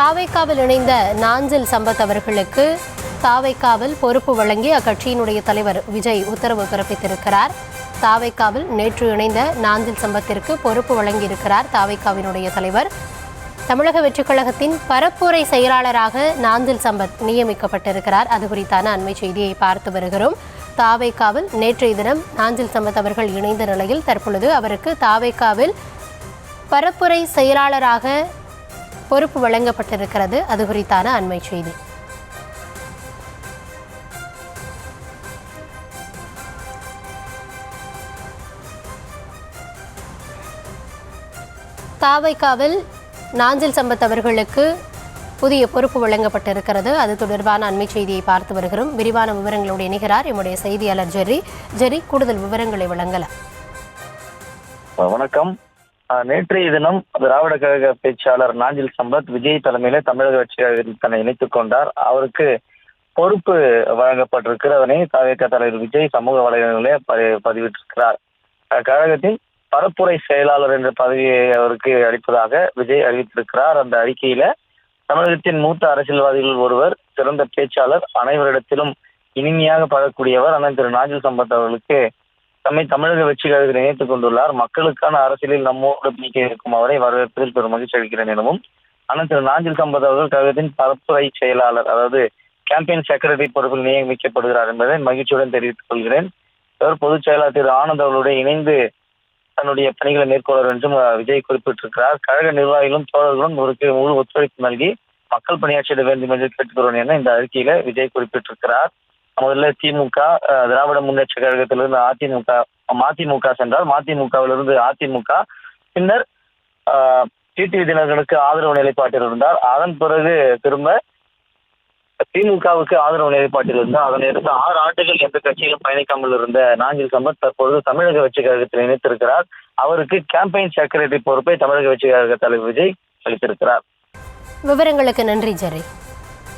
தாவைக்காவில் இணைந்த நாஞ்சில் சம்பத் அவர்களுக்கு தாவைக்காவில் பொறுப்பு வழங்கி அக்கட்சியினுடைய தலைவர் விஜய் உத்தரவு பிறப்பித்திருக்கிறார். தாவைக்காவில் நேற்று இணைந்த நாஞ்சில் சம்பத்திற்கு பொறுப்பு வழங்கியிருக்கிறார் தாவைக்காவினுடைய தலைவர். தமிழக வெற்றிக் கழகத்தின் பரப்புரை செயலாளராக நாஞ்சில் சம்பத் நியமிக்கப்பட்டிருக்கிறார். அது குறித்தான அண்மை செய்தியை பார்த்து வருகிறோம். தாவைக்காவில் நேற்றைய தினம் நாஞ்சில் சம்பத் அவர்கள் இணைந்த நிலையில் தற்பொழுது அவருக்கு தாவைக்காவில் பரப்புரை செயலாளராக பொறுப்பு வழங்கப்பட்டிருக்கிறது. அது குறித்தான அண்மை செய்தி. தாவைக்காவில் நாஞ்சில் சம்பத் அவர்களுக்கு புதிய பொறுப்பு வழங்கப்பட்டிருக்கிறது. அது தொடர்பான அண்மை செய்தியை பார்த்து வருகிறோம். விரிவான விவரங்களோடு இணைகிறார் எம்முடைய செய்தியாளர் ஜெரி. கூடுதல் விவரங்களை வழங்கலாம். வணக்கம். நேற்றைய தினம் திராவிட கழக பேச்சாளர் நாஞ்சில் சம்பத் விஜய் தலைமையில தமிழக வெற்றியாளர்கள் தன்னை இணைத்துக் கொண்டார். அவருக்கு பொறுப்பு வழங்கப்பட்டிருக்கிறதனை தவிக தலைவர் விஜய் சமூக வலைதளங்களே பதிவிட்டிருக்கிறார். கழகத்தின் பரப்புரை செயலாளர் என்ற பதவியை அவருக்கு அளிப்பதாக விஜய் அறிவித்திருக்கிறார். அந்த அறிக்கையில தமிழகத்தின் மூத்த அரசியல்வாதிகள் ஒருவர், சிறந்த பேச்சாளர், அனைவரிடத்திலும் இனிமையாக பழகக்கூடியவர் அண்ணன் திரு நாஞ்சில் சம்பத் அவர்களுக்கு தம்மை தமிழக வெற்றி கழகத்தில் இணைத்துக் கொண்டுள்ளார். மக்களுக்கான அரசியலில் நம்மோடு நீக்க இருக்கும் அவரை வரவேற்பதில் பெரும் மகிழ்ச்சி அளிக்கிறேன் எனவும் அண்ணன் திரு நாஞ்சில் சம்பத் அவர்கள் கழகத்தின் பரப்புரை செயலாளர், அதாவது கேம்பெயின் செக்ரட்டரி பொறுப்பில் நியமிக்கப்படுகிறார் என்பதை மகிழ்ச்சியுடன் தெரிவித்துக் கொள்கிறேன். இவர் பொதுச் செயலாளர் திரு ஆனந்த் அவர்களுடைய இணைந்து தன்னுடைய பணிகளை மேற்கொள்வார் என்றும் விஜய் குறிப்பிட்டிருக்கிறார். கழக நிர்வாகிகளும் தோழர்களும் இவருக்கு முழு ஒத்துழைப்பு நல்கி மக்கள் பணியாற்றிட வேண்டும் என்று கேட்டுக்கொள்வேன் என இந்த அறிக்கையில விஜய் குறிப்பிட்டிருக்கிறார். முதல்ல திமுக, திராவிட முன்னேற்ற கழகத்திலிருந்து மதிமுக சென்றார். மதிமுகவிலிருந்து அதிமுக, பின்னர் டிடிவி தினகரனுக்கு ஆதரவு நிலைப்பாட்டில் இருந்தார். அதன் பிறகு திரும்ப திமுகவுக்கு ஆதரவு நிலைப்பாட்டில் இருந்தார். அதனிருந்து 6 ஆண்டுகள் எந்த கட்சியிலும் பயணிக்காமல் இருந்த நாஞ்சில் சம்பத் தற்பொழுது தமிழக வெற்றி கழகத்தில் இணைத்திருக்கிறார். அவருக்கு கேம்பெயின் செக்ரட்டரி பொறுப்பை தமிழக வெற்றி கழக தலைவர் விஜய் அளித்திருக்கிறார். விவரங்களுக்கு நன்றி ஜெரி.